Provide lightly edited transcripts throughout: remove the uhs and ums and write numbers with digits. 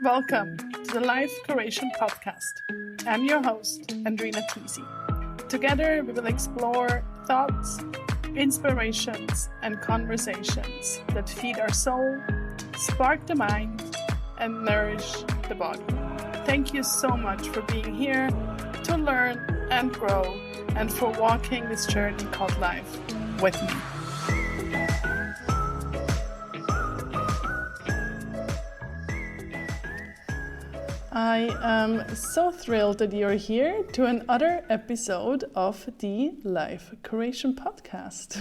Welcome to the Life Curation Podcast. I'm your host, Andrina Tisi. Together, we will explore thoughts, inspirations, and conversations that feed our soul, spark the mind, and nourish the body. Thank you so much for being here to learn and grow, and for walking this journey called life with me. I am so thrilled that you're here to another episode of the Life Curation Podcast.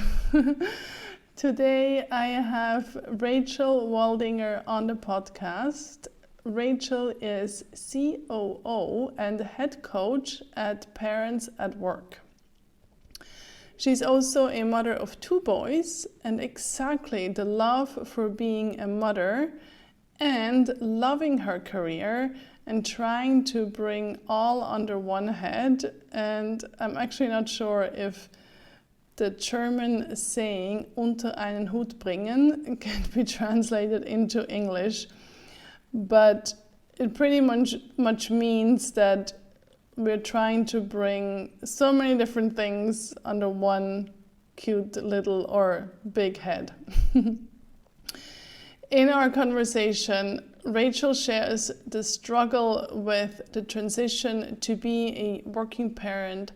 Today I have Rachael Waldinger on the podcast. Rachael is COO and head coach at Parents at Work. She's also a mother of 2 boys, and exactly the love for being a mother and loving her career and trying to bring all under one head. And I'm actually not sure if the German saying unter einen Hut bringen can be translated into English, but it pretty much means that we're trying to bring so many different things under one cute little or big head. In our conversation, Rachael shares the struggle with the transition to be a working parent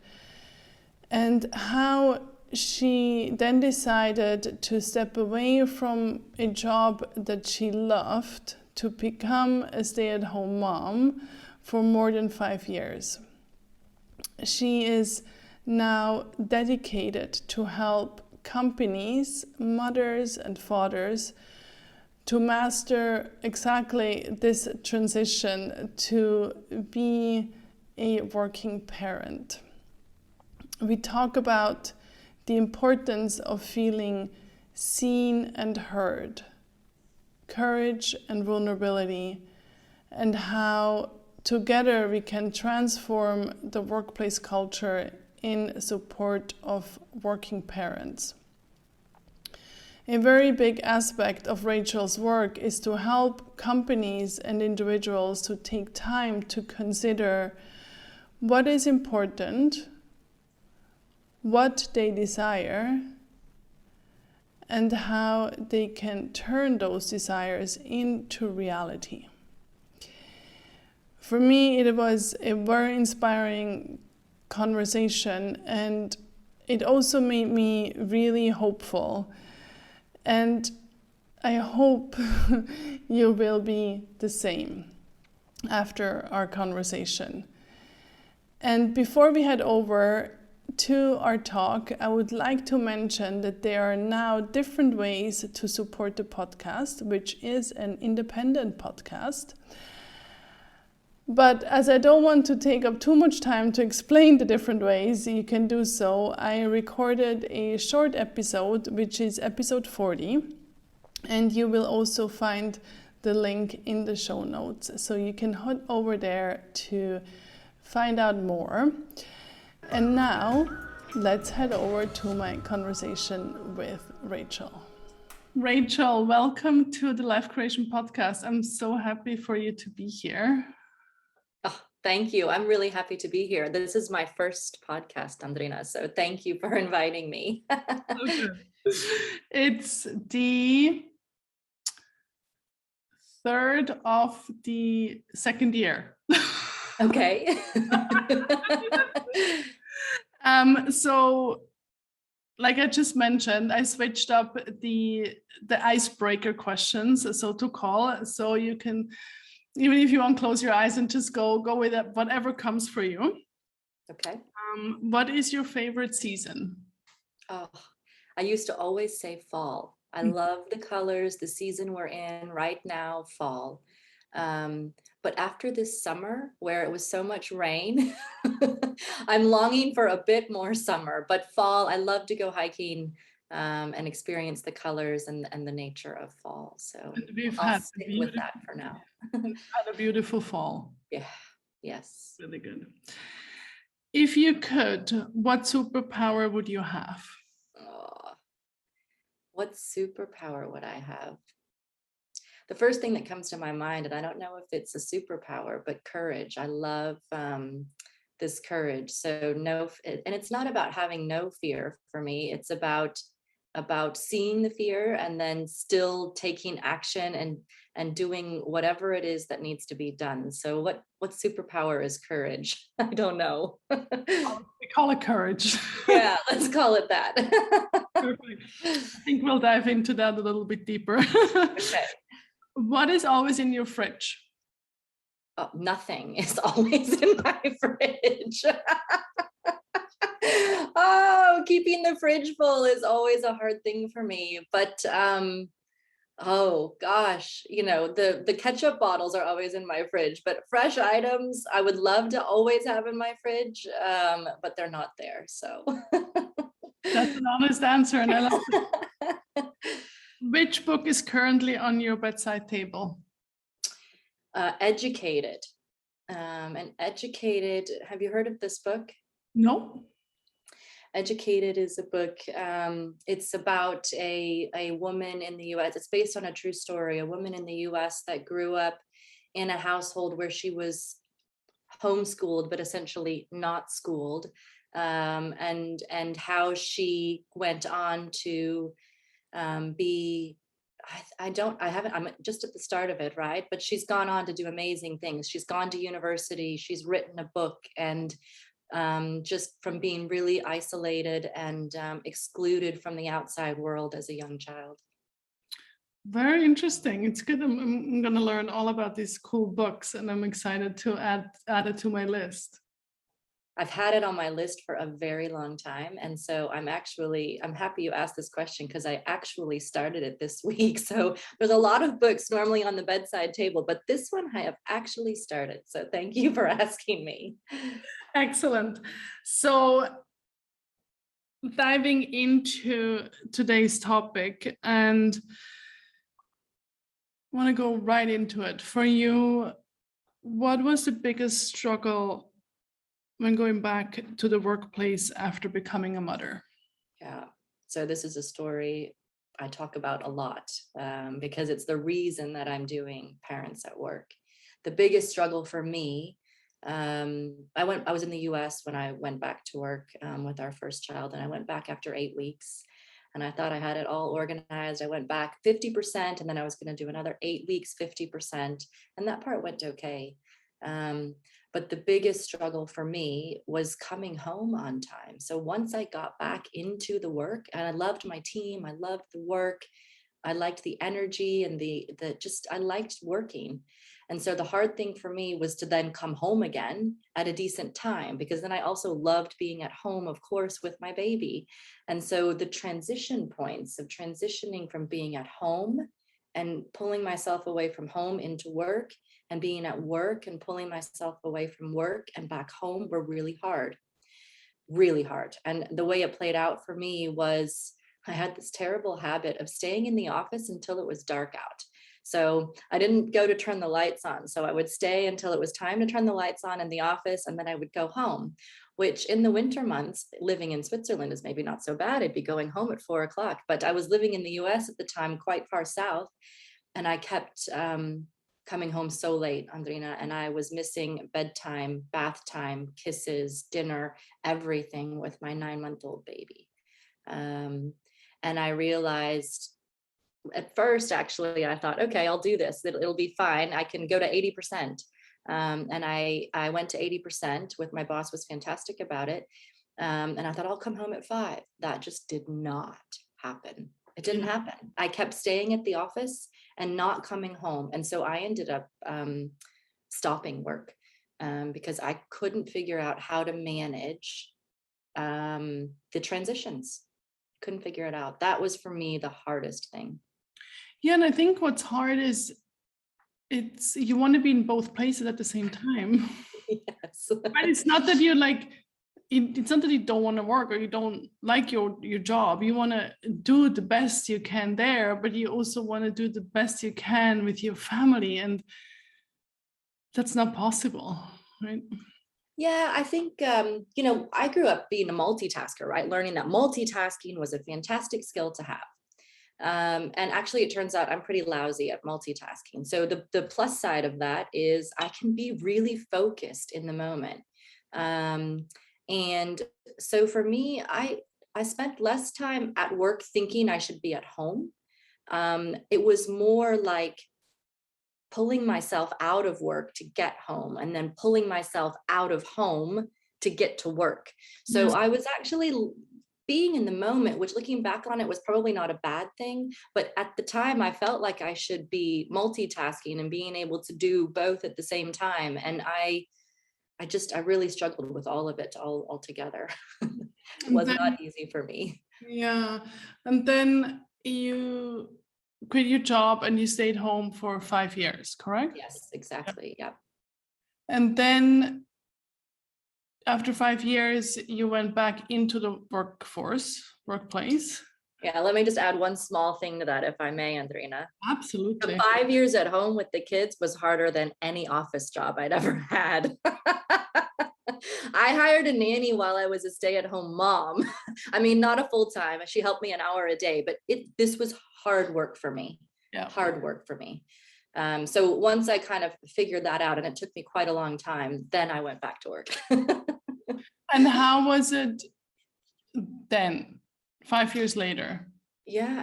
and how she then decided to step away from a job that she loved to become a stay-at-home mom for more than 5 years. She is now dedicated to help companies, mothers and fathers to master exactly this transition to be a working parent. We talk about the importance of feeling seen and heard, courage and vulnerability, and how together we can transform the workplace culture in support of working parents. A very big aspect of Rachael's work is to help companies and individuals to take time to consider what is important, what they desire, and how they can turn those desires into reality. For me, it was a very inspiring conversation, and it also made me really hopeful. And I hope you will be the same after our conversation. And before we head over to our talk, I would like to mention that there are now different ways to support the podcast, which is an independent podcast. But as I don't want to take up too much time to explain the different ways you can do so, I recorded a short episode, which is episode 40, and you will also find the link in the show notes. So you can head over there to find out more. And now, let's head over to my conversation with Rachael. Rachael, welcome to the Life Curation Podcast. I'm so happy for you to be here. Oh, thank you. I'm really happy to be here. This is my first podcast, Andrina, so thank you for inviting me. Okay. It's the 3rd of the 2nd year. Okay. So, like I just mentioned, I switched up the icebreaker questions, so to call, so you can, even if you want to close your eyes and just go with it, whatever comes for you. Okay. What is your favorite season? Oh, I used to always say fall. I love the colors, the season we're in right now, fall. But after this summer, where it was so much rain, I'm longing for a bit more summer. But fall, I love to go hiking and experience the colors and the nature of fall. So I'll stick with that for now. Had a beautiful fall. Yeah. Yes. Really good. If you could, what superpower would you have? Oh, what superpower would I have? The first thing that comes to my mind, and I don't know if it's a superpower, but courage. I love this courage. So and it's not about having no fear for me. It's about seeing the fear and then still taking action and doing whatever it is that needs to be done. So what superpower is courage? I don't know. We call it courage. Yeah, let's call it that. Perfect. I think we'll dive into that a little bit deeper. Okay. What is always in your fridge? Nothing is always in my fridge. Oh, keeping the fridge full is always a hard thing for me. But oh gosh, the ketchup bottles are always in my fridge, but fresh items I would love to always have in my fridge, but they're not there. So That's an honest answer, and I love it. Which book is currently on your bedside table? Educated. And Educated, have you heard of this book? No. Educated is a book. It's about a woman in the US. It's based on a true story. A woman in the US that grew up in a household where she was homeschooled, but essentially not schooled, and how she went on to be. I'm just at the start of it, right? But she's gone on to do amazing things. She's gone to university. She's written a book, and just from being really isolated and excluded from the outside world as a young child. Very interesting. It's good. I'm going to learn all about these cool books, and I'm excited to add it to my list. I've had it on my list for a very long time. And so I'm happy you asked this question, because I actually started it this week. So there's a lot of books normally on the bedside table, but this one I have actually started. So thank you for asking me. Excellent. So diving into today's topic, and I want to go right into it. For you, what was the biggest struggle when going back to the workplace after becoming a mother? Yeah, so this is a story I talk about a lot, because it's the reason that I'm doing Parents at Work. The biggest struggle for me, I was in the US when I went back to work with our first child, and I went back after 8 weeks. And I thought I had it all organized. I went back 50%, and then I was going to do another 8 weeks, 50%. And that part went okay. But the biggest struggle for me was coming home on time. So once I got back into the work, and I loved my team, I loved the work, I liked the energy and I liked working. And so the hard thing for me was to then come home again at a decent time, because then I also loved being at home, of course, with my baby. And so the transition points of transitioning from being at home and pulling myself away from home into work, and being at work and pulling myself away from work and back home were really hard, really hard. And the way it played out for me was I had this terrible habit of staying in the office until it was dark out. So I didn't go to turn the lights on. So I would stay until it was time to turn the lights on in the office, and then I would go home, which in the winter months, living in Switzerland is maybe not so bad. I'd be going home at 4 o'clock, but I was living in the US at the time, quite far south. And I kept coming home so late, Andrina, and I was missing bedtime, bath time, kisses, dinner, everything with my 9-month-old baby. And I realized at first, actually, I thought, okay, I'll do this. It'll be fine. I can go to 80%. And I went to 80% with my boss, was fantastic about it. And I thought I'll come home at 5. That just did not happen. It didn't happen. I kept staying at the office and not coming home. And so I ended up stopping work because I couldn't figure out how to manage the transitions. Couldn't figure it out. That was for me the hardest thing. Yeah, and I think what's hard is you want to be in both places at the same time. Yes. But it's not that you're like, it's not that you don't want to work or you don't like your job. You want to do the best you can there, but you also want to do the best you can with your family, and that's not possible, right? Yeah, I think, I grew up being a multitasker, right? Learning that multitasking was a fantastic skill to have. And actually, it turns out I'm pretty lousy at multitasking. So the plus side of that is I can be really focused in the moment. And so for me, I spent less time at work thinking I should be at home. It was more like pulling myself out of work to get home and then pulling myself out of home to get to work. So Yes. I was actually being in the moment, which looking back on it was probably not a bad thing. But at the time, I felt like I should be multitasking and being able to do both at the same time. And I really struggled with all of it all together. It And was then, not easy for me. yeah. And then you quit your job and you stayed home for 5 years, correct? Yes, exactly. Yeah. And then after 5 years, you went back into the workplace. Yeah. Let me just add one small thing to that, if I may, Andrina. The Absolutely. 5 years at home with the kids was harder than any office job I'd ever had. I hired a nanny while I was a stay-at-home mom. I mean, not a full-time. She helped me an hour a day, but this was hard work for me. Yeah. Hard work for me. So once I kind of figured that out, and it took me quite a long time, then I went back to work. And how was it then, 5 years later? Yeah,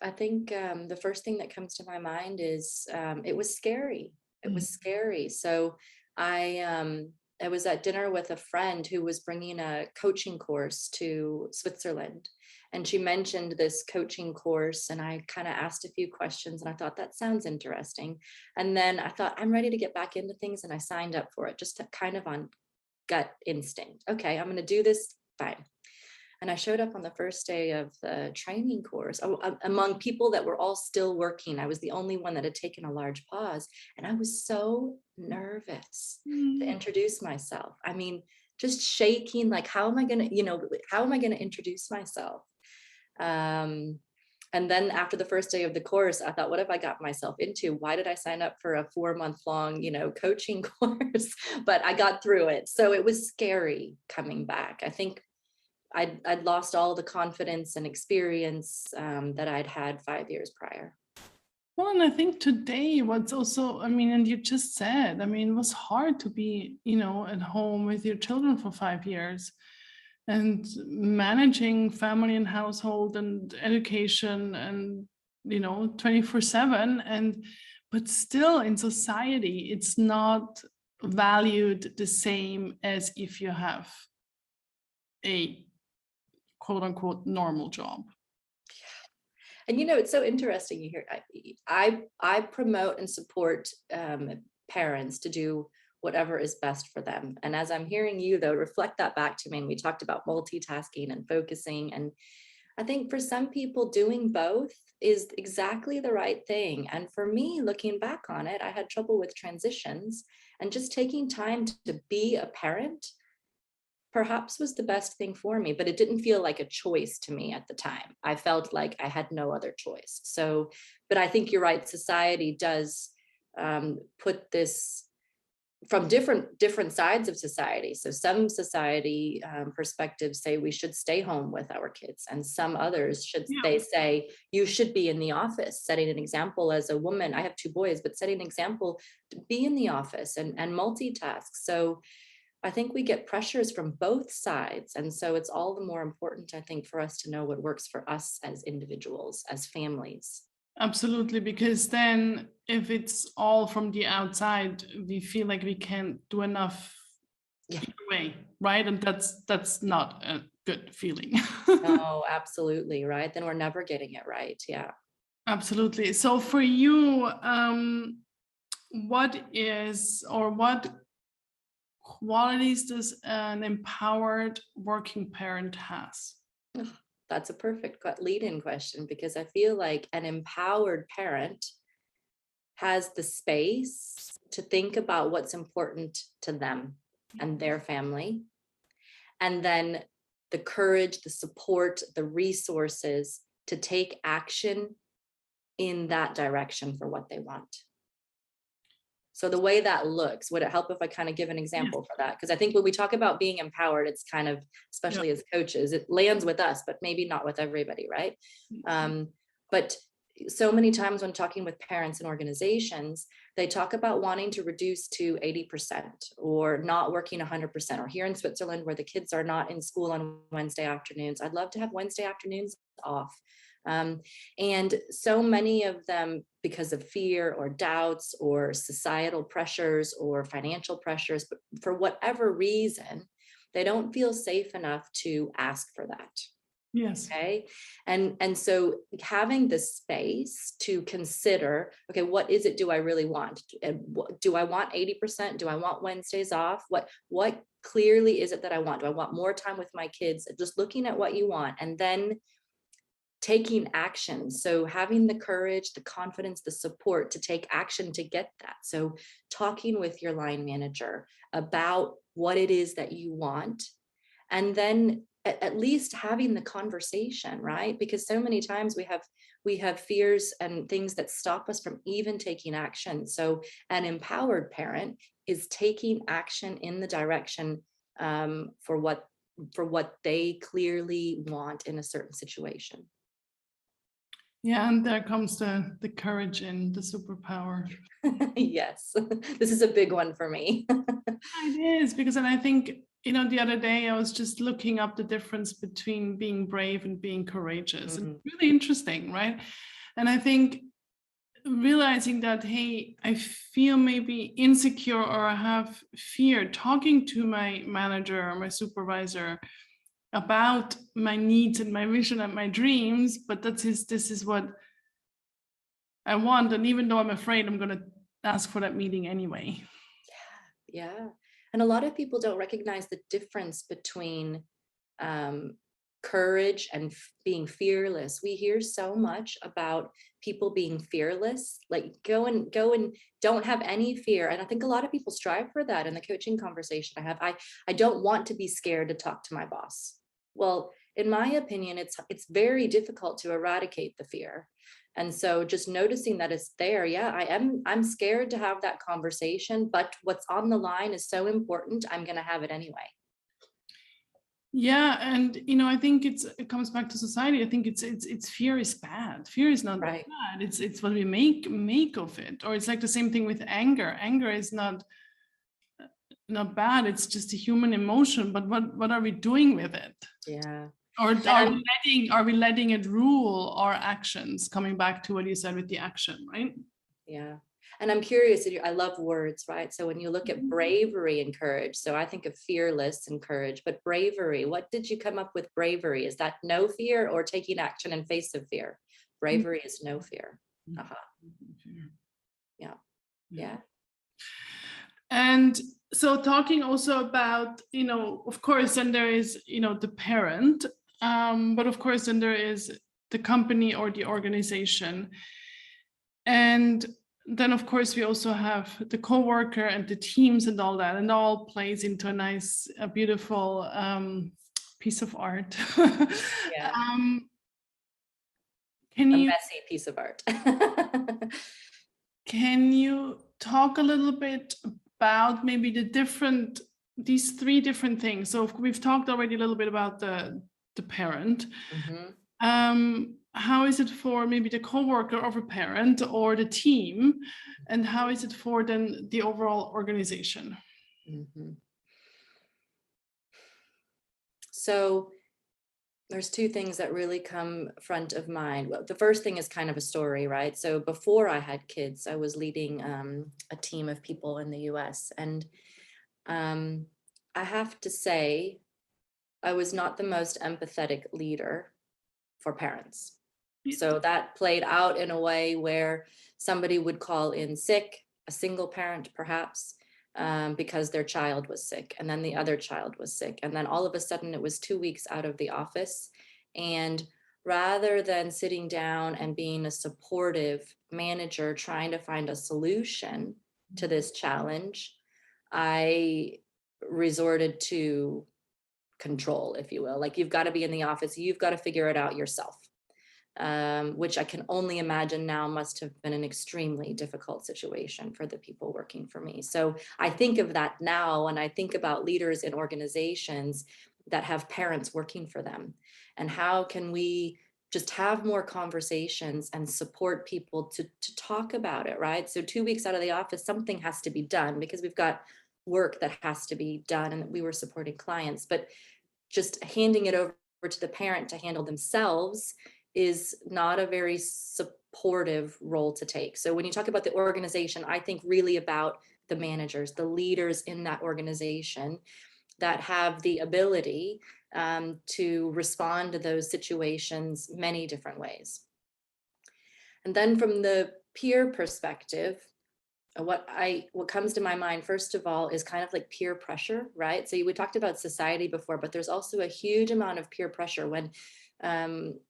I think the first thing that comes to my mind is it was scary. It was scary. So I was at dinner with a friend who was bringing a coaching course to Switzerland. And she mentioned this coaching course, and I kind of asked a few questions, and I thought that sounds interesting. And then I thought, I'm ready to get back into things, and I signed up for it just kind of on gut instinct. Okay, I'm going to do this. Fine. And I showed up on the first day of the training course among people that were all still working. I was the only one that had taken a large pause. And I was so nervous to introduce myself. I mean, just shaking, like, how am I going to introduce myself? And then after the first day of the course, I thought, what have I got myself into? Why did I sign up for a 4-month-long, coaching course? But I got through it. So it was scary coming back. I think I'd lost all the confidence and experience that I'd had 5 years prior. Well, and I think today what's also, I mean, and you just said, I mean, it was hard to be, at home with your children for 5 years and managing family and household and education and, 24/7. But still in society, it's not valued the same as if you have a quote unquote normal job. And it's so interesting you hear. I promote and support parents to do whatever is best for them. And as I'm hearing you, though, reflect that back to me. And we talked about multitasking and focusing. And I think for some people, doing both is exactly the right thing. And for me, looking back on it, I had trouble with transitions, and just taking time to be a parent perhaps was the best thing for me, but it didn't feel like a choice to me at the time. I felt like I had no other choice. So, but I think you're right. Society does put this from different sides of society. So some society perspectives say we should stay home with our kids, and some others they say you should be in the office, setting an example as a woman. I have 2 boys, but setting an example to be in the office and multitask. So I think we get pressures from both sides. And so it's all the more important, I think, for us to know what works for us as individuals, as families. Absolutely, because then if it's all from the outside, we feel like we can't do enough either way, right? And that's not a good feeling. No, absolutely, right? Then we're never getting it right. Yeah. Absolutely. So for you, what qualities does an empowered working parent has? That's a perfect lead-in question, because I feel like an empowered parent has the space to think about what's important to them and their family, and then the courage, the support, the resources to take action in that direction for what they want. So the way that looks, would it help if I kind of give an example for that? Because I think when we talk about being empowered, it's kind of, especially as coaches, it lands with us, but maybe not with everybody, right? But But so many times when talking with parents and organizations, they talk about wanting to reduce to 80% or not working 100%. Or here in Switzerland, where the kids are not in school on Wednesday afternoons, I'd love to have Wednesday afternoons off. Um, and so many of them, because of fear or doubts or societal pressures or financial pressures, but for whatever reason, they don't feel safe enough to ask for that. Yes. Okay. And so having the space to consider, okay, what is it do I really want? And do I want 80%? Do I want Wednesdays off? What clearly is it that I want? Do I want more time with my kids? Just looking at what you want and then taking action. So having the courage, the confidence, the support to take action to get that. So talking with your line manager about what it is that you want, and then at least having the conversation, right? Because so many times we have fears and things that stop us from even taking action. So an empowered parent is taking action in the direction for what they clearly want in a certain situation. Yeah, and there comes the courage in, the superpower. Yes, this is a big one for me. It is, because and I think, the other day I was just looking up the difference between being brave and being courageous. And really interesting, right? And I think realizing that, hey, I feel maybe insecure or I have fear talking to my manager or my supervisor about my needs and my vision and my dreams, but this is what I want. And even though I'm afraid, I'm going to ask for that meeting anyway. Yeah. And a lot of people don't recognize the difference between courage and being fearless. We hear so much about people being fearless, like go and don't have any fear. And I think a lot of people strive for that in the coaching conversation I have. I don't want to be scared to talk to my boss. Well, in my opinion, it's very difficult to eradicate the fear. And so just noticing that it's there. Yeah, I'm scared to have that conversation, but what's on the line is so important. I'm going to have it anyway. Yeah, and I think it comes back to society. I think it's fear is bad. Fear is not Right. bad. It's what we make of it. Or it's like the same thing with anger. Anger is not bad. It's just a human emotion. But what are we doing with it? Yeah. Or are we letting it rule our actions? Coming back to what you said with the action, right? Yeah. And I'm curious, I love words, right? So when you look at bravery and courage, so I think of fearless and courage, but bravery, what did you come up with bravery? Is that no fear or taking action in face of fear? Bravery is no fear. Uh-huh. Yeah. Yeah. And so talking also about, of course, then there is, the parent, but of course, then there is the company or the organization. And then, of course, we also have the coworker and the teams and all that, and all plays into a beautiful piece of art. Yeah. Can A you messy piece of art. Can you talk a little bit about maybe these three different things? So we've talked already a little bit about the parent. How is it for maybe the coworker of a parent or the team? And how is it for then the overall organization? So there's two things that really come front of mind. Well, the first thing is kind of a story, right? So before I had kids, I was leading a team of people in the US. And I have to say, I was not the most empathetic leader for parents. So that played out in a way where somebody would call in sick, a single parent perhaps, because their child was sick, and then the other child was sick. And then all of a sudden it was 2 weeks out of the office. And rather than sitting down and being a supportive manager trying to find a solution to this challenge, I resorted to control, if you will. Like, you've got to be in the office, you've got to figure it out yourself. Which I can only imagine now must have been an extremely difficult situation for the people working for me. So I think of that now, and I think about leaders in organizations that have parents working for them, and how can we just have more conversations and support people to talk about it, right? So 2 weeks out of the office, something has to be done because we've got work that has to be done and we were supporting clients. But just handing it over to the parent to handle themselves is not a very supportive role to take. So when you talk about the organization, I think really about the managers, the leaders in that organization that have the ability to respond to those situations many different ways. And then from the peer perspective, what comes to my mind first of all is kind of like peer pressure, right? So we talked about society before, but there's also a huge amount of peer pressure when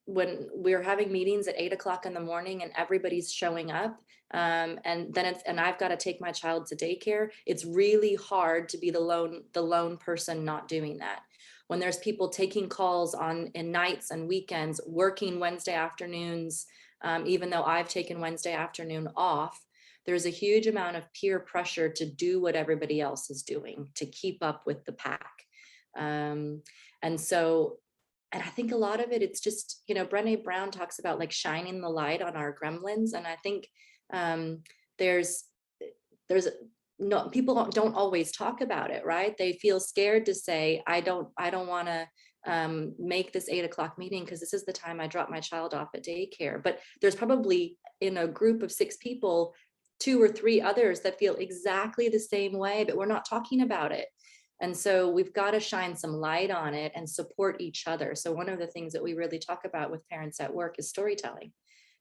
we're having meetings at 8 o'clock in the morning and everybody's showing up, and then I've got to take my child to daycare. It's really hard to be the lone person not doing that. When there's people taking calls in nights and weekends, working Wednesday afternoons, even though I've taken Wednesday afternoon off, there's a huge amount of peer pressure to do what everybody else is doing to keep up with the pack. And I think a lot of it, it's just, Brené Brown talks about like shining the light on our gremlins. And I think there's no, people don't always talk about it, right? They feel scared to say, I don't want to make this 8 o'clock meeting because this is the time I drop my child off at daycare. But there's probably in a group of 6 people, 2 or 3 others that feel exactly the same way, but we're not talking about it. And so we've got to shine some light on it and support each other. So one of the things that we really talk about with parents at work is storytelling.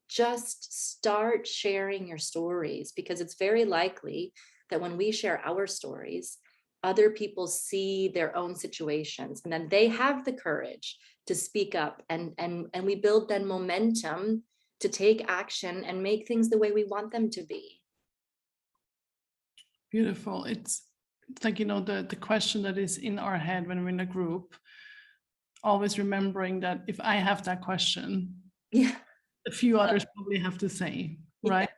Just start sharing your stories, because it's very likely that when we share our stories, other people see their own situations and then they have the courage to speak up, and we build then momentum to take action and make things the way we want them to be. Beautiful. It's like, the question that is in our head when we're in a group, always remembering that if I have that question, Yeah, a few others probably have to say, right?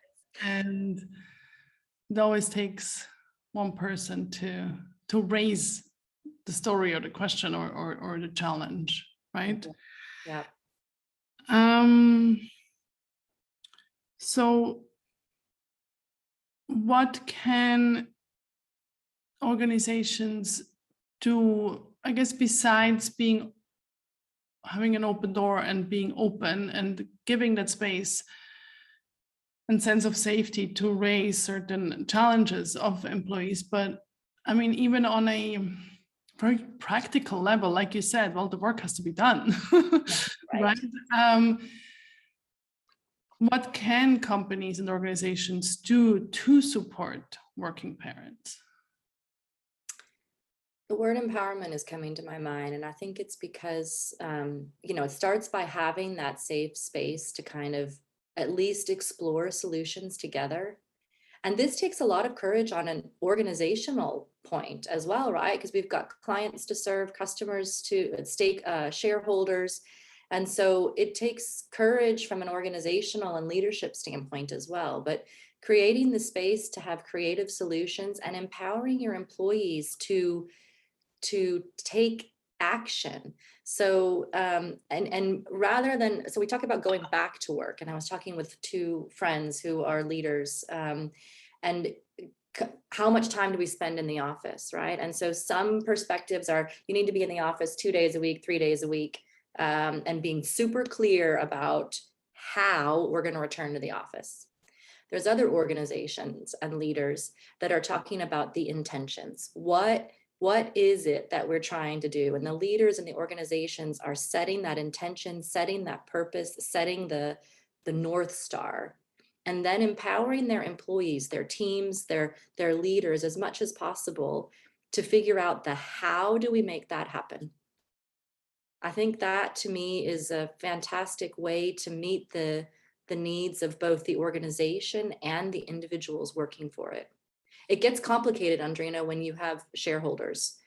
Yeah. And it always takes one person to raise the story or the question or the challenge, right? Yeah. So what can organizations do, I guess, besides having an open door and being open and giving that space and sense of safety to raise certain challenges of employees? But I mean, even on a very practical level, like you said, well, the work has to be done, right? What can companies and organizations do to support working parents? The word empowerment is coming to my mind, and I think it's because, it starts by having that safe space to kind of at least explore solutions together. And this takes a lot of courage on an organizational point as well, right? Because we've got clients to serve, customers to stake, shareholders. And so it takes courage from an organizational and leadership standpoint as well. But creating the space to have creative solutions and empowering your employees to take action. So and rather than, so we talk about going back to work, and I was talking with 2 friends who are leaders, and how much time do we spend in the office, right? And so some perspectives are, you need to be in the office 2 days a week, 3 days a week, and being super clear about how we're going to return to the office. There's other organizations and leaders that are talking about the intentions. What is it that we're trying to do? And the leaders and the organizations are setting that intention, setting that purpose, setting the North Star, and then empowering their employees, their teams, their leaders as much as possible to figure out the how do we make that happen. I think that to me is a fantastic way to meet the needs of both the organization and the individuals working for it. It gets complicated, Andrina, when you have shareholders,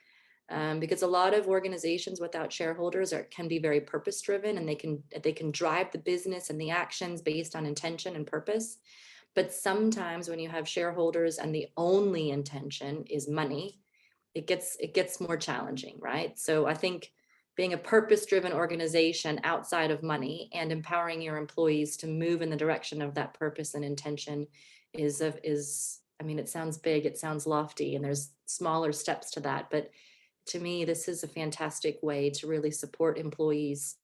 because a lot of organizations without shareholders can be very purpose driven, and they can drive the business and the actions based on intention and purpose. But sometimes when you have shareholders and the only intention is money, it gets more challenging, right? So I think being a purpose-driven organization outside of money and empowering your employees to move in the direction of that purpose and intention is, I mean, it sounds big, it sounds lofty, and there's smaller steps to that. But to me, this is a fantastic way to really support employees,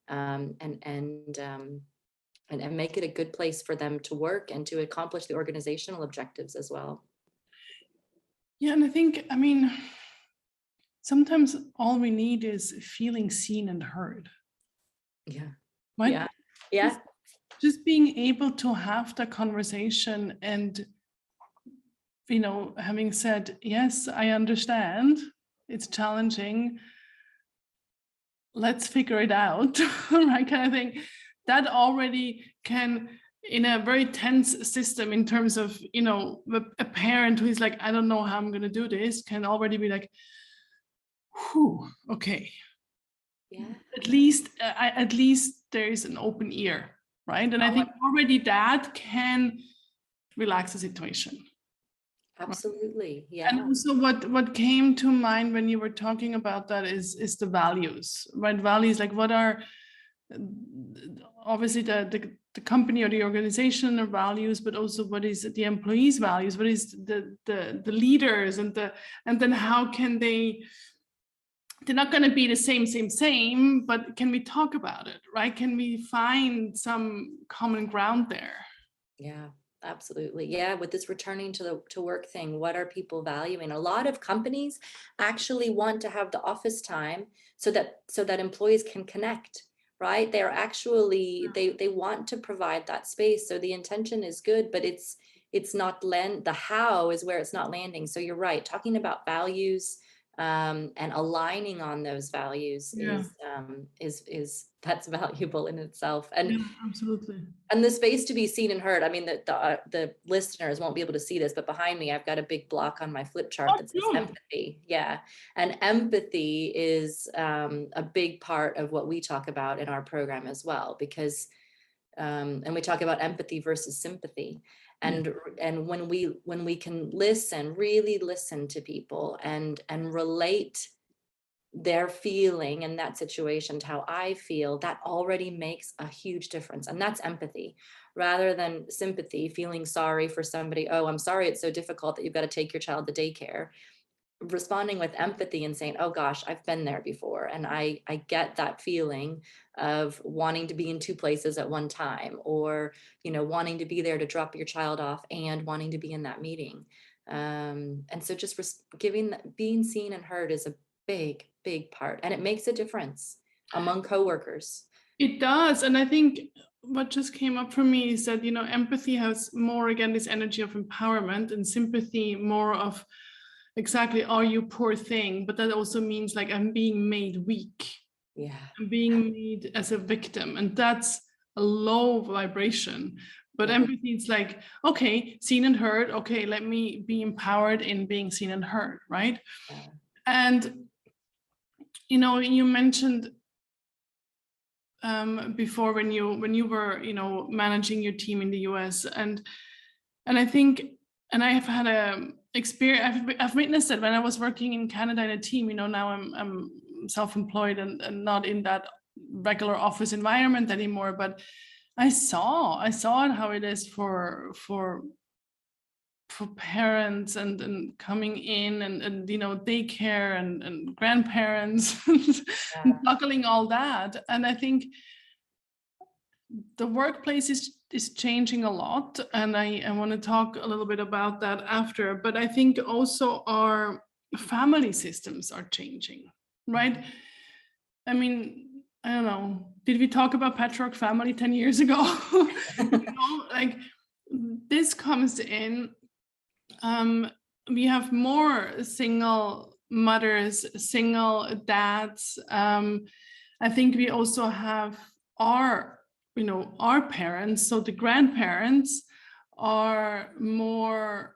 and make it a good place for them to work and to accomplish the organizational objectives as well. Yeah, and I think, I mean, sometimes all we need is feeling seen and heard. Yeah. Right? Yeah. Yeah. Just being able to have the conversation and, you know, having said, yes, I understand, it's challenging, let's figure it out, right, kind of thing. That already can, in a very tense system in terms of, you know, a parent who is like, I don't know how I'm going to do this, can already be like, whew, okay. Yeah. At least there is an open ear, right? And I think already that can relax the situation. Absolutely. Yeah. And also what came to mind when you were talking about that is the values, right? Values, like what are obviously the company or the organization or values, but also what is the employees' values, what is the leaders, and then how can they're not going to be the same, but can we talk about it, right? Can we find some common ground there? Yeah, absolutely. Yeah, with this returning to work thing, what are people valuing? A lot of companies actually want to have the office time so that employees can connect, right? They're actually they want to provide that space. So the intention is good, but it's not the how is where it's not landing. So you're right, talking about values, and aligning on those values is that's valuable in itself. And yeah, absolutely. And the space to be seen and heard. I mean, the listeners won't be able to see this, but behind me, I've got a big block on my flip chart that says empathy. Yeah. And empathy is a big part of what we talk about in our program as well, because, and we talk about empathy versus sympathy. And when we can really listen to people and relate their feeling in that situation to how I feel, that already makes a huge difference. And that's empathy rather than sympathy, feeling sorry for somebody. Oh, I'm sorry it's so difficult that you've got to take your child to daycare. Responding with empathy and saying, oh gosh, I've been there before. And I get that feeling of wanting to be in two places at one time, or, you know, wanting to be there to drop your child off and wanting to be in that meeting. And so just being seen and heard is a big part, and it makes a difference among coworkers. It does. And I think what just came up for me is that, you know, empathy has more, again, this energy of empowerment, and sympathy more of exactly, are you poor thing? But that also means like I'm being made weak. Yeah. I'm being made as a victim, and that's a low vibration. But empathy is like, okay, seen and heard. Okay, let me be empowered in being seen and heard, right? Yeah. And, you know, you mentioned before when you were, you know, managing your team in the US, and I think, and I have had a experience, I've witnessed it when I was working in Canada in a team. You know, now I'm self-employed and not in that regular office environment anymore, but I saw it, how it is for parents and coming in and you know, daycare and grandparents and juggling all that. And I think the workplace is changing a lot, and I want to talk a little bit about that after. But I think also our family systems are changing, right? I mean, I don't know, did we talk about patchwork family 10 years ago? You know, like this comes in, we have more single mothers, single dads. I think we also have our, you know, our parents, so the grandparents are more,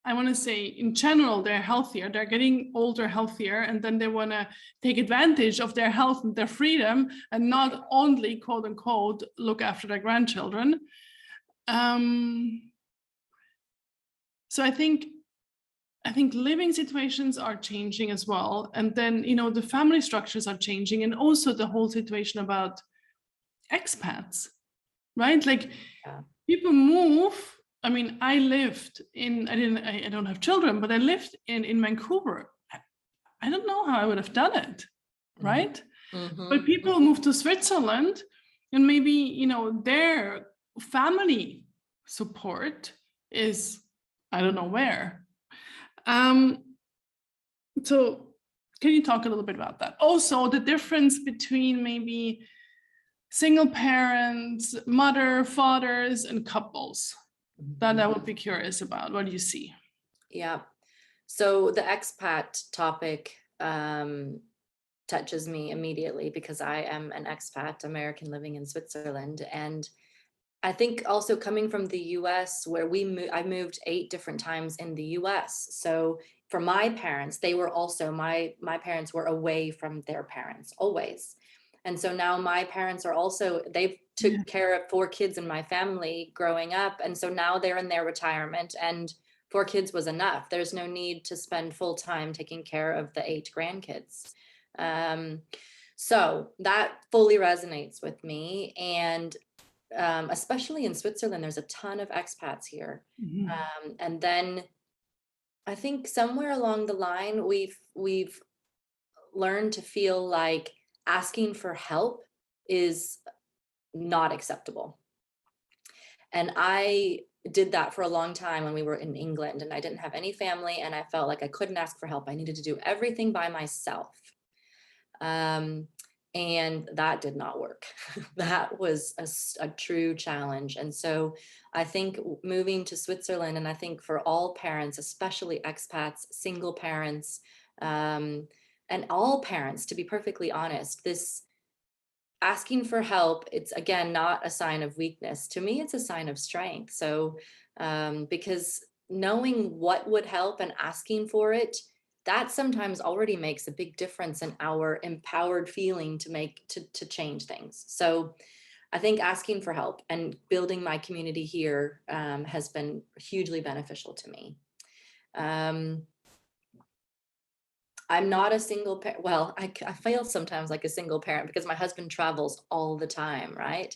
I want to say in general, they're healthier, they're getting older, healthier, and then they want to take advantage of their health and their freedom and not only, quote unquote, look after their grandchildren. So I think I think living situations are changing as well. And then, the family structures are changing, and also the whole situation about expats, right? Like Yeah. people move. I mean, I don't have children, but I lived in Vancouver. I don't know how I would have done it, right? But people move to Switzerland, and maybe, their family support is, I don't know where. So can you talk a little bit about that? Also, the difference between maybe single parents, mother, fathers, and couples. That I would be curious about. What do you see? Yeah. So the expat topic touches me immediately because I am an expat, American living in Switzerland. And I think also coming from the US, where I moved 8 different times in the US. So for my parents, they were also, my parents were away from their parents always. And so now my parents are also, they've took care of 4 kids in my family growing up. And so now they're in their retirement, and 4 kids was enough. There's no need to spend full time taking care of the 8 grandkids. So that fully resonates with me. And especially in Switzerland, there's a ton of expats here. And then I think somewhere along the line, we've learned to feel like asking for help is not acceptable. And I did that for a long time when we were in England, and I didn't have any family, and I felt like I couldn't ask for help. I needed to do everything by myself. And that did not work. That was a true challenge. And so I think moving to Switzerland, and I think for all parents, especially expats, single parents, and all parents, to be perfectly honest, this asking for help, it's again not a sign of weakness. To me, it's a sign of strength. So because knowing what would help and asking for it, that sometimes already makes a big difference in our empowered feeling to change things. So I think asking for help and building my community here has been hugely beneficial to me. I'm not a single parent. Well, I feel sometimes like a single parent because my husband travels all the time, right?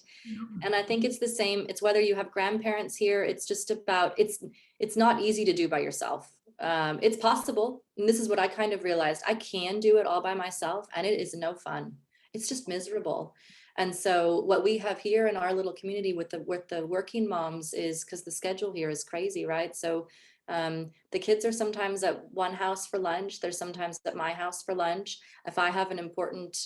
And I think it's the same. It's whether you have grandparents here. It's just about, it's not easy to do by yourself. It's possible. And this is what I kind of realized. I can do it all by myself, and it is no fun. It's just miserable. And so what we have here in our little community with the working moms is, because the schedule here is crazy, right? So the kids are sometimes at one house for lunch. They're sometimes at my house for lunch. If I have an important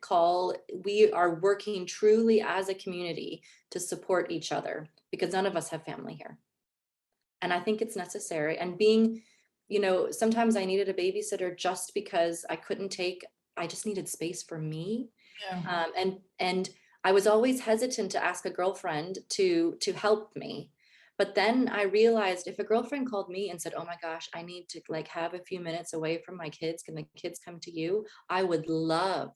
call, we are working truly as a community to support each other because none of us have family here. And I think it's necessary. And being, sometimes I needed a babysitter just because I just needed space for me. Yeah. And I was always hesitant to ask a girlfriend to help me. But then I realized if a girlfriend called me and said, "Oh my gosh, I need to like have a few minutes away from my kids. Can the kids come to you?" I would love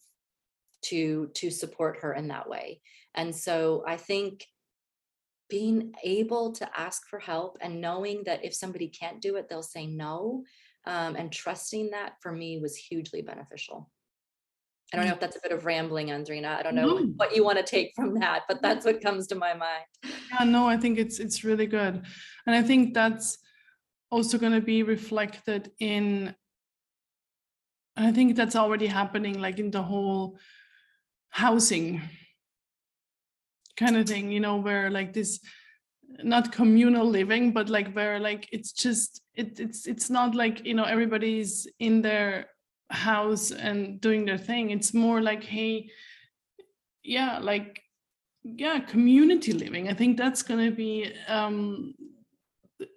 to support her in that way. And so I think being able to ask for help and knowing that if somebody can't do it, they'll say no, and trusting that for me was hugely beneficial. I don't know if that's a bit of rambling, Andrina. I don't know No. what you want to take from that, but that's what comes to my mind. Yeah, no, I think it's really good. And I think that's also going to be reflected in, and I think that's already happening, like in the whole housing kind of thing, where like this, not communal living, but like where like it's just it's not like everybody's in their house and doing their thing. It's more like, hey, yeah, like, yeah, community living. I think that's going to be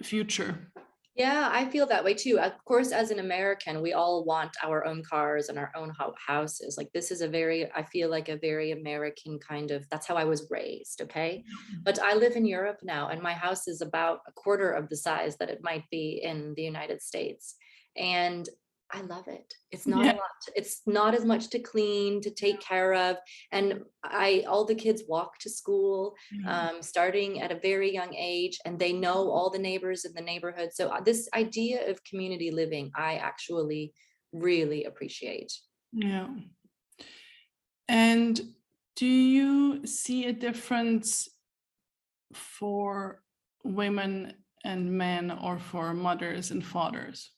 future. Yeah, I feel that way too. Of course, as an American, we all want our own cars and our own houses. Like this is I feel like a very American kind of, that's how I was raised, okay? But I live in Europe now, and my house is about a quarter of the size that it might be in the United States. And I love it. It's not a Yeah. lot. It's not as much to clean, to take care of. And all the kids walk to school, starting at a very young age, and they know all the neighbors in the neighborhood. So this idea of community living, I actually really appreciate. Yeah. And do you see a difference for women and men, or for mothers and fathers?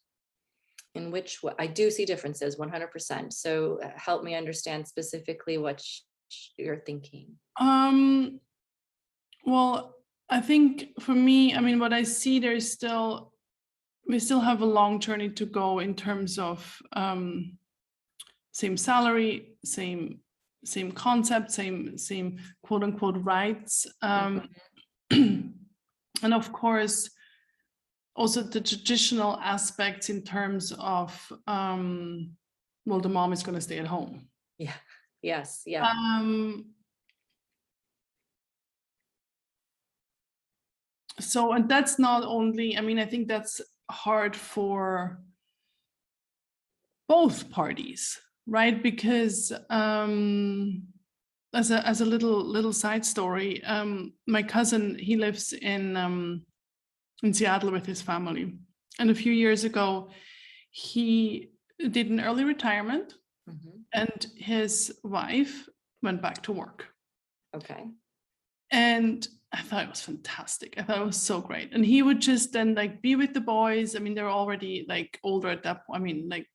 In which I do see differences 100%. So help me understand specifically what you're thinking. Well, I think for me, I mean, what I see, we still have a long journey to go in terms of same salary, same concept, same quote unquote rights, and of course also the traditional aspects in terms of well, the mom is going to stay at home. Yeah. Yes. Yeah. So, and that's not only, I mean, I think that's hard for both parties, right? Because as a little side story, my cousin, he lives in Seattle with his family, and a few years ago he did an early retirement, and his wife went back to work. Okay. And I thought it was fantastic. I thought it was so great. And he would just then like be with the boys. I mean, they're already like older at that point. I mean, like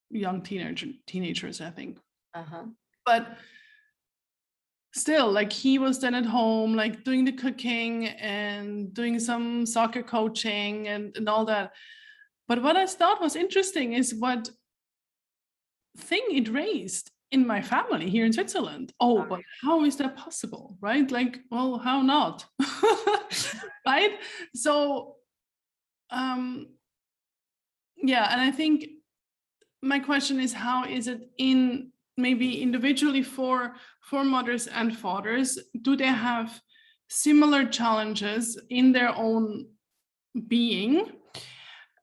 young teenagers, I think. But still, like he was then at home, like doing the cooking and doing some soccer coaching and all that. But what I thought was interesting is what thing it raised in my family here in Switzerland. Oh, but how is that possible, right? Like, well, how not? Right? So, yeah, and I think my question is, how is it in maybe individually for mothers and fathers? Do they have similar challenges in their own being?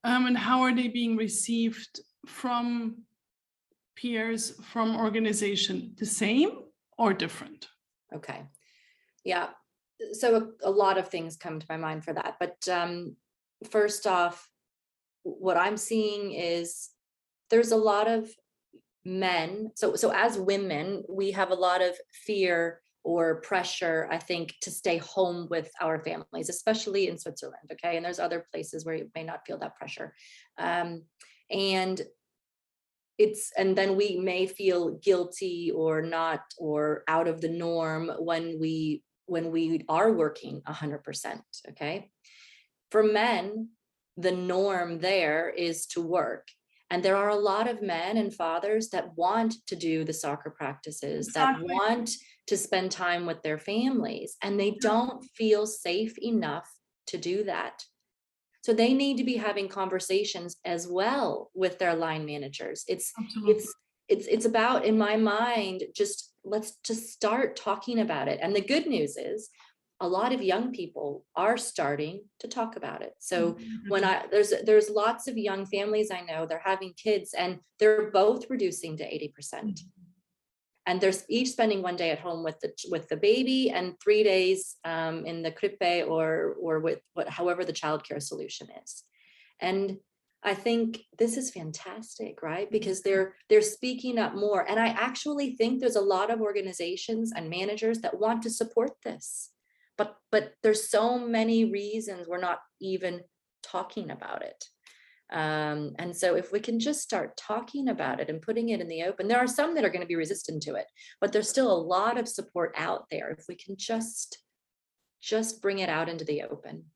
And how are they being received from peers, from organization? The same or different? Okay. Yeah. So a lot of things come to my mind for that. But first off, what I'm seeing is there's a lot of men. So as women, we have a lot of fear or pressure, I think, to stay home with our families, especially in Switzerland. Okay. And there's other places where you may not feel that pressure. And then we may feel guilty or not, or out of the norm when we are working 100%. Okay. For men, the norm there is to work. And there are a lot of men and fathers that want to do the soccer practices, Exactly. that want to spend time with their families, and they don't feel safe enough to do that. So they need to be having conversations as well with their line managers. It's about, in my mind, let's just start talking about it. And the good news is a lot of young people are starting to talk about it. So when there's lots of young families I know, they're having kids and they're both reducing to 80%. And they're each spending one day at home with the baby and 3 days in the krippe or with however the childcare solution is. And I think this is fantastic, right? Because they're speaking up more. And I actually think there's a lot of organizations and managers that want to support this. But there's so many reasons we're not even talking about it. And so if we can just start talking about it and putting it in the open, there are some that are going to be resistant to it, but there's still a lot of support out there if we can just bring it out into the open.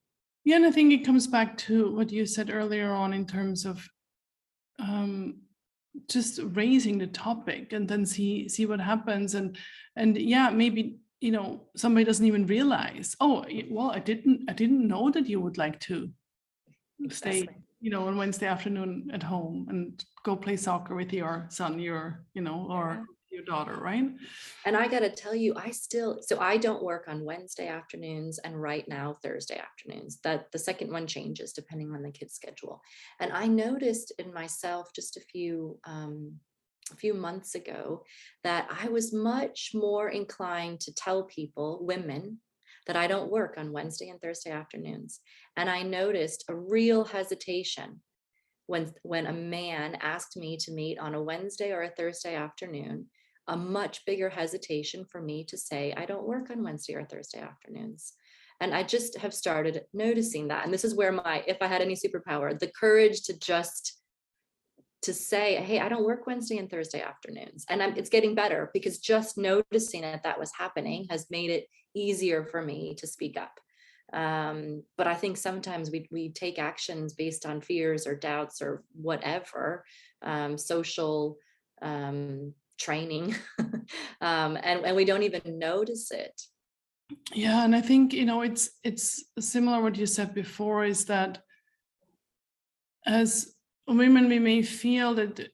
Yeah, and I think it comes back to what you said earlier on in terms of just raising the topic and then see what happens. And yeah, maybe, you know, somebody doesn't even realize, oh, well, I didn't know that you would like to stay, you know, on Wednesday afternoon at home and go play soccer with your son, or your daughter, right? And I got to tell you, so I don't work on Wednesday afternoons and right now Thursday afternoons. That the second one changes depending on the kid's schedule. And I noticed in myself just a few months ago that I was much more inclined to tell people, women, that I don't work on Wednesday and Thursday afternoons. And I noticed a real hesitation when a man asked me to meet on a Wednesday or a Thursday afternoon, a much bigger hesitation for me to say I don't work on Wednesday or Thursday afternoons. And I just have started noticing that. And this is where if I had any superpower, the courage to say, hey, I don't work Wednesday and Thursday afternoons. And it's getting better because just noticing that was happening has made it easier for me to speak up. But I think sometimes we take actions based on fears or doubts or whatever, social training, and we don't even notice it. Yeah, and I think, it's similar what you said before, is that as women, we may feel that,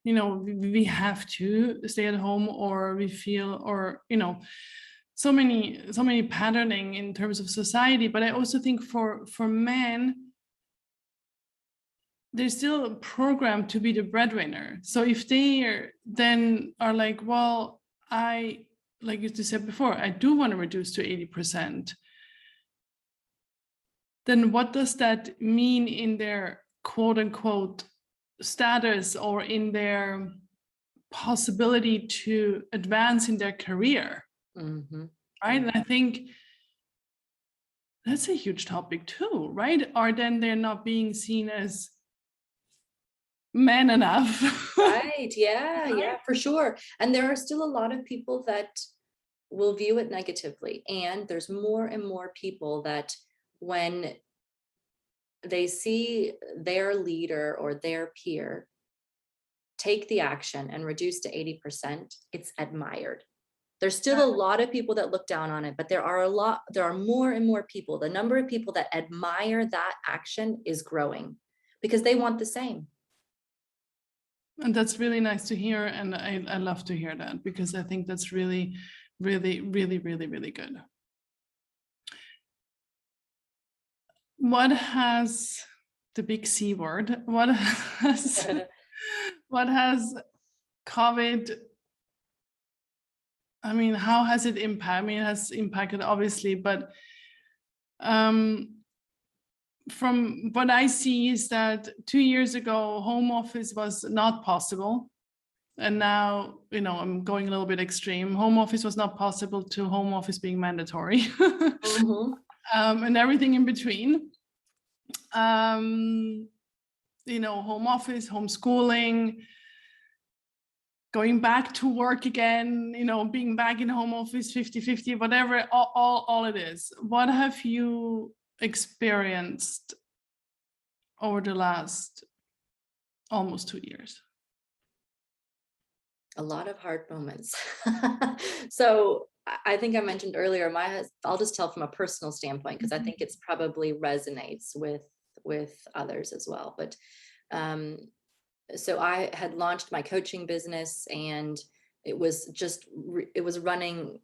we have to stay at home, or we feel, or, so many patterning in terms of society. But I also think for men, they're still programmed to be the breadwinner. So if they then are like, well, like you said before, I do want to reduce to 80%, then what does that mean in their quote unquote status, or in their possibility to advance in their career? Mm-hmm. Right? And I think that's a huge topic too, right? Or then they're not being seen as man enough. Right. Yeah, for sure. And there are still a lot of people that will view it negatively. And there's more and more people that when they see their leader or their peer take the action and reduce to 80%, it's admired. There's still a lot of people that look down on it, but there are more and more people. The number of people that admire that action is growing because they want the same. And that's really nice to hear. And I love to hear that, because I think that's really, really, really, really, really good. What has the big C word? What has COVID, I mean, how has it impacted? I mean, it has impacted obviously, but from what I see is that 2 years ago, home office was not possible. And now, I'm going a little bit extreme. Home office was not possible to home office being mandatory. Mm-hmm. And everything in between. Home office, homeschooling, going back to work again, being back in home office 50-50, whatever, all it is. What have you experienced over the last almost 2 years? A lot of hard moments. So I think I mentioned earlier, I'll just tell from a personal standpoint, because I think it's probably resonates with others as well. But so I had launched my coaching business, and it was running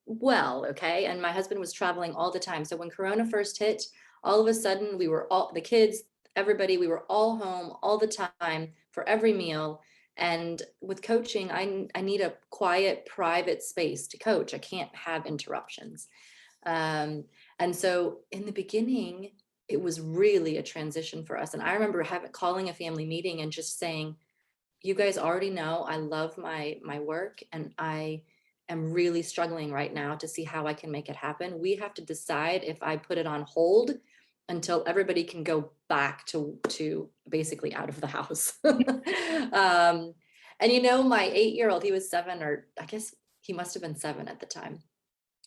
well, okay. And my husband was traveling all the time. So when Corona first hit, all of a sudden we were the kids, everybody, we were all home all the time for every meal. And with coaching, I need a quiet, private space to coach. I can't have interruptions. And so in the beginning, it was really a transition for us. And I remember calling a family meeting and just saying, you guys already know I love my work, and I am really struggling right now to see how I can make it happen. We have to decide if I put it on hold until everybody can go back to basically out of the house. And my 8-year-old, he was 7, or I guess he must have been 7 at the time.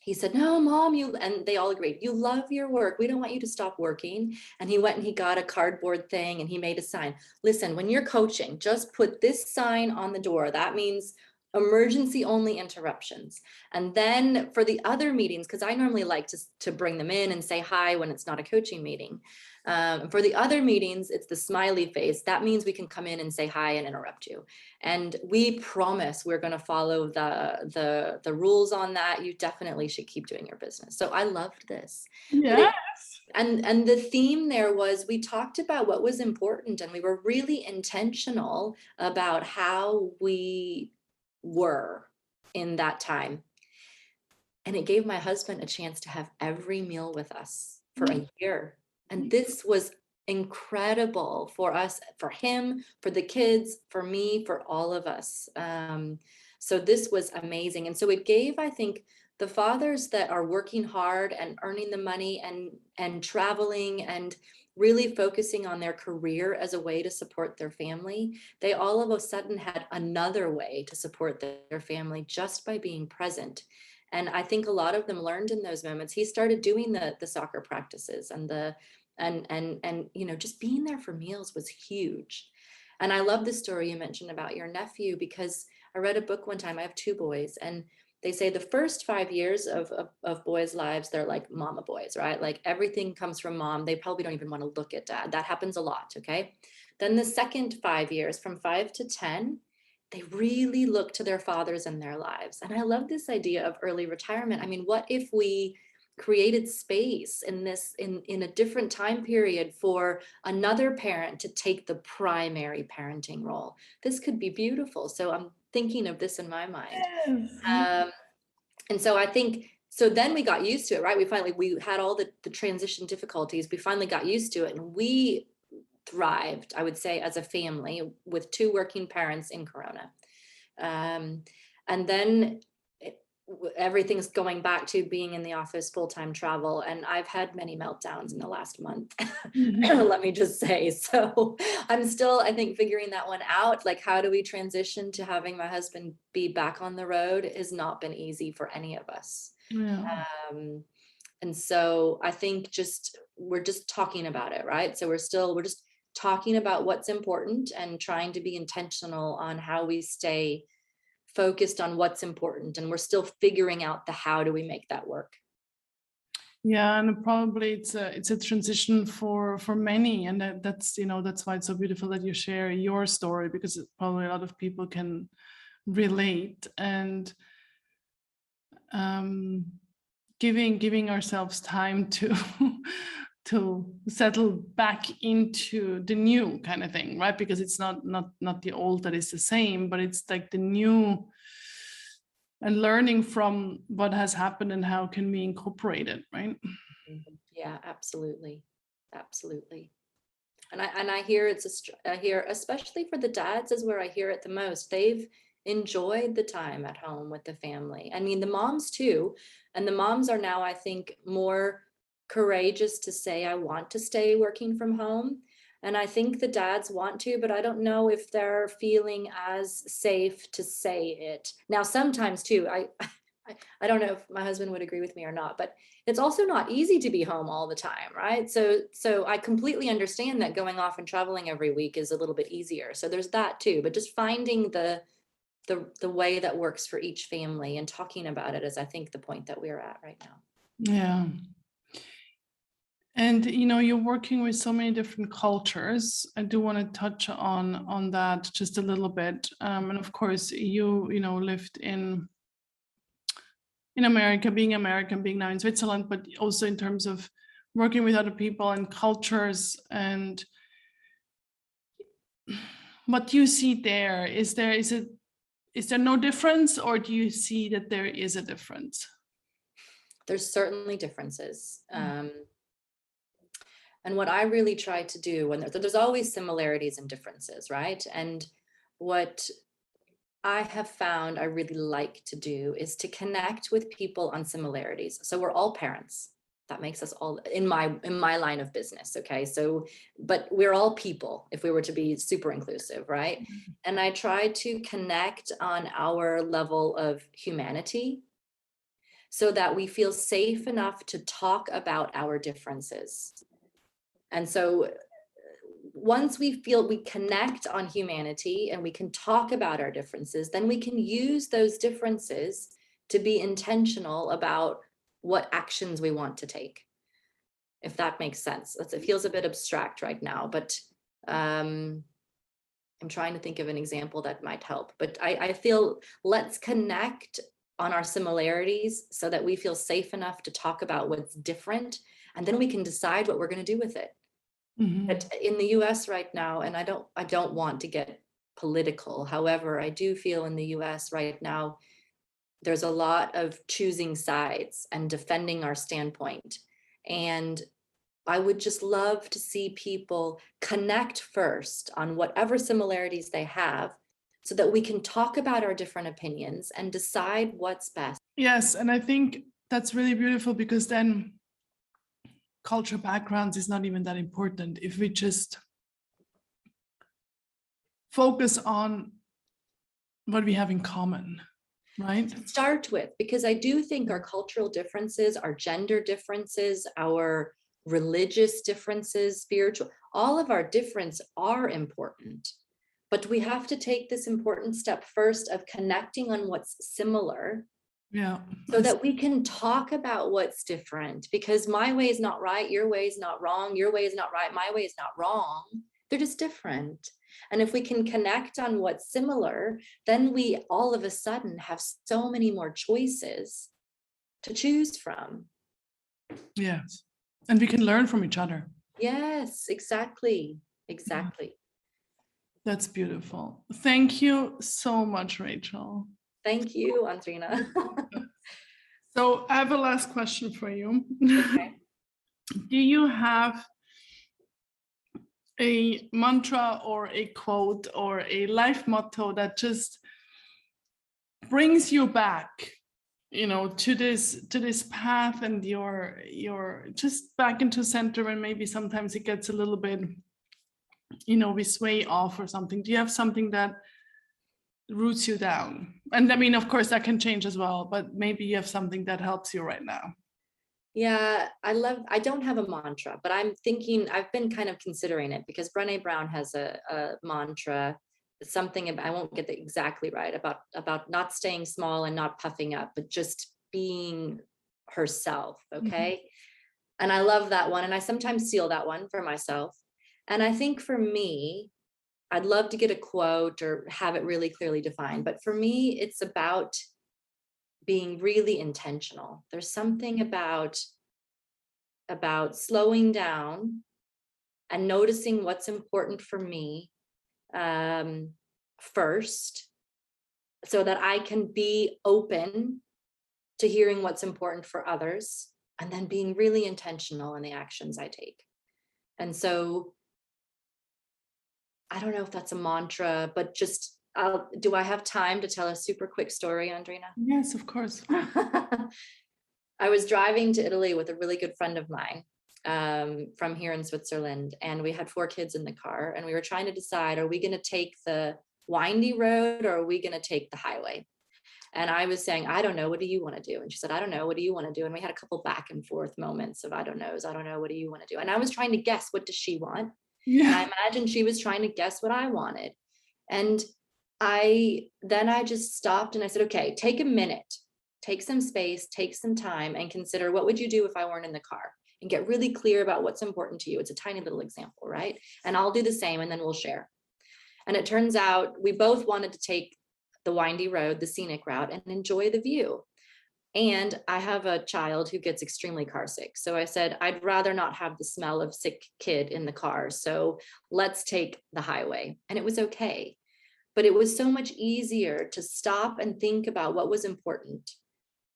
He said, no, Mom, and they all agreed, you love your work. We don't want you to stop working. And he went and he got a cardboard thing and he made a sign. Listen, when you're coaching, just put this sign on the door. That means emergency only interruptions. And then for the other meetings, because I normally like to bring them in and say hi when it's not a coaching meeting. For the other meetings, it's the smiley face. That means we can come in and say hi and interrupt you. And we promise we're going to follow the rules on that. You definitely should keep doing your business. So I loved this. Yes. And the theme there was, we talked about what was important, and we were really intentional about how we were in that time. And it gave my husband a chance to have every meal with us for a year. And this was incredible for us, for him, for the kids, for me, for all of us. So this was amazing. And so it gave, I think, the fathers that are working hard and earning the money and traveling and really focusing on their career as a way to support their family, they all of a sudden had another way to support their family just by being present. And I think a lot of them learned in those moments. He started doing the soccer practices and just being there for meals was huge. And I love the story you mentioned about your nephew, because I read a book one time. I have 2 boys, and they say the first 5 years of boys' lives, they're like mama boys, right? Like everything comes from mom. They probably don't even want to look at dad. That happens a lot, okay? Then the second 5 years, from 5 to 10, they really look to their fathers in their lives. And I love this idea of early retirement. I mean, what if we created space in a different time period for another parent to take the primary parenting role? This could be beautiful. So I'm thinking of this in my mind. And so I think, so then we got used to it, right? We had all the transition difficulties. We finally got used to it, and we thrived, I would say, as a family with 2 working parents in Corona. And then everything's going back to being in the office, full-time travel. And I've had many meltdowns in the last month, let me just say. So I'm still, I think, figuring that one out. Like, how do we transition to having my husband be back on the road has not been easy for any of us. Yeah. And so I think we're just talking about it, right? So we're just talking about what's important and trying to be intentional on how we stay focused on what's important. And we're still figuring out the how do we make that work. Yeah, and probably it's a transition for many, and that's that's why it's so beautiful that you share your story, because probably a lot of people can relate. And giving ourselves time to to settle back into the new kind of thing, right? Because it's not the old that is the same, but it's like the new, and learning from what has happened and how can we incorporate it, right? Yeah, absolutely. Absolutely. And I hear I hear, especially for the dads, is where I hear it the most. They've enjoyed the time at home with the family. I mean, the moms too. And the moms are now, I think, more courageous to say, I want to stay working from home. And I think the dads want to, but I don't know if they're feeling as safe to say it. Now, sometimes too, I don't know if my husband would agree with me or not, but it's also not easy to be home all the time, right? So I completely understand that going off and traveling every week is a little bit easier. So there's that too, but just finding the way that works for each family and talking about it is, I think, the point that we're at right now. Yeah. And you're working with so many different cultures. I do want to touch on that just a little bit. And of course, you lived in America, being American, being now in Switzerland, but also in terms of working with other people and cultures. And what do you see there? Is there no difference, or do you see that there is a difference? There's certainly differences. And what I really try to do, when there's always similarities and differences, right? And what I have found I really like to do is to connect with people on similarities. So we're all parents. That makes us all in my line of business. Okay. So, but we're all people, if we were to be super inclusive, right? And I try to connect on our level of humanity so that we feel safe enough to talk about our differences. And so once we feel we connect on humanity and we can talk about our differences, then we can use those differences to be intentional about what actions we want to take, if that makes sense. It feels a bit abstract right now, but I'm trying to think of an example that might help. But I feel let's connect on our similarities so that we feel safe enough to talk about what's different, and then we can decide what we're going to do with it. Mm-hmm. But in the US right now, and I don't want to get political, however, I do feel in the US right now, there's a lot of choosing sides and defending our standpoint. And I would just love to see people connect first on whatever similarities they have so that we can talk about our different opinions and decide what's best. Yes, and I think that's really beautiful, because then cultural backgrounds is not even that important if we just focus on what we have in common, right? To start with, because I do think our cultural differences, our gender differences, our religious differences, spiritual, all of our differences are important. But we have to take this important step first of connecting on what's similar, Yeah. so that we can talk about what's different, because my way is not right, your way is not wrong, your way is not right, my way is not wrong. They're just different. And if we can connect on what's similar, then we all of a sudden have so many more choices to choose from. Yes. And we can learn from each other. Yes, exactly. Exactly. That's beautiful. Thank you so much, Rachel. Thank you, Andrina. So I have a last question for you. Okay. Do you have a mantra or a quote or a life motto that just brings you back, to this path, and you're just back into center, and maybe sometimes it gets a little bit, we sway off or something? Do you have something that roots you down? And I mean, of course, that can change as well, but maybe you have something that helps you right now. Yeah, I don't have a mantra, but I've been kind of considering it, because Brené Brown has a mantra, something, I won't get it exactly right, about not staying small and not puffing up, but just being herself. Okay. Mm-hmm. And I love that one. And I sometimes steal that one for myself. And I think for me, I'd love to get a quote or have it really clearly defined. But for me, it's about being really intentional. There's something about slowing down and noticing what's important for me first, so that I can be open to hearing what's important for others, and then being really intentional in the actions I take. And so I don't know if that's a mantra, but just do I have time to tell a super quick story, Andrina? Yes, of course. I was driving to Italy with a really good friend of mine from here in Switzerland, and we had 4 kids in the car, and we were trying to decide, are we going to take the windy road or are we going to take the highway? And I was saying, I don't know, what do you want to do? And she said, I don't know, what do you want to do? And we had a couple back and forth moments of I don't know, what do you want to do? And I was trying to guess, what does she want? Yeah. And I imagine she was trying to guess what I wanted. And I just stopped and I said, okay, take a minute, take some space, take some time, and consider, what would you do if I weren't in the car? And get really clear about what's important to you. It's a tiny little example, right? And I'll do the same, and then we'll share. And it turns out we both wanted to take the windy road, the scenic route, and enjoy the view. And I have a child who gets extremely car sick. So I said, I'd rather not have the smell of sick kid in the car. So let's take the highway. And it was okay. But it was so much easier to stop and think about what was important,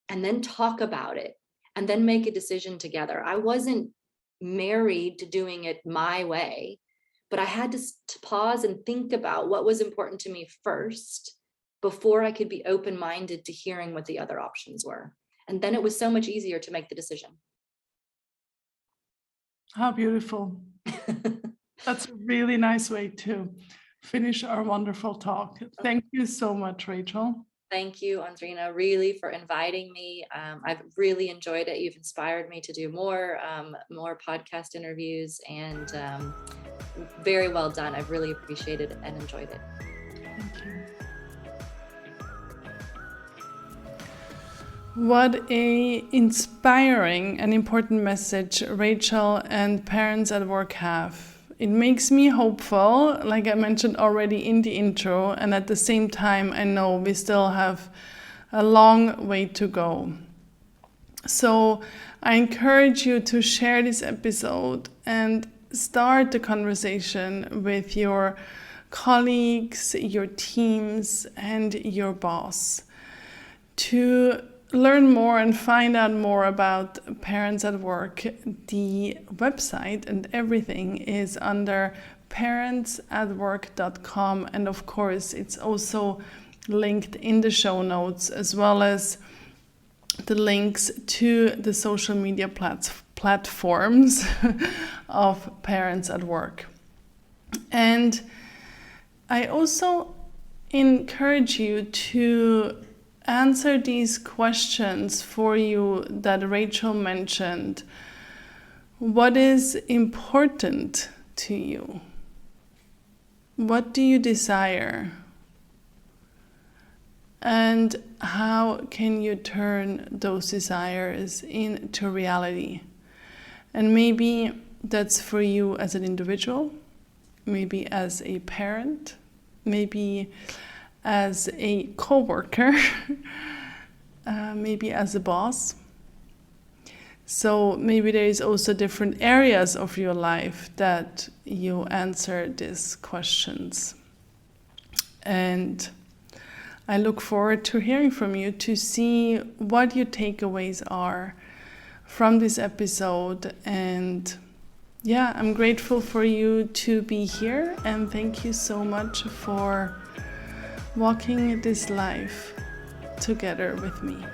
and then talk about it, and then make a decision together. I wasn't married to doing it my way, but I had to pause and think about what was important to me first before I could be open-minded to hearing what the other options were. And then it was so much easier to make the decision. How beautiful. That's a really nice way to finish our wonderful talk. Thank you so much, Rachel. Thank you, Andrina, really, for inviting me. I've really enjoyed it. You've inspired me to do more podcast interviews, and very well done. I've really appreciated and enjoyed it. Thank you. What a inspiring and important message Rachael and Parents at Work have. It makes me hopeful, like I mentioned already in the intro, and at the same time I know we still have a long way to go. So I encourage you to share this episode and start the conversation with your colleagues, your teams, and your boss to learn more and find out more about Parents at Work. The website and everything is under parentsatwork.com, and of course it's also linked in the show notes, as well as the links to the social media platforms of Parents at Work. And I also encourage you to answer these questions for you that Rachael mentioned. What is important to you? What do you desire? And how can you turn those desires into reality? And maybe that's for you as an individual, maybe as a parent, maybe as a coworker, maybe as a boss. So maybe there is also different areas of your life that you answer these questions. And I look forward to hearing from you to see what your takeaways are from this episode. And yeah, I'm grateful for you to be here, and thank you so much for walking this life together with me.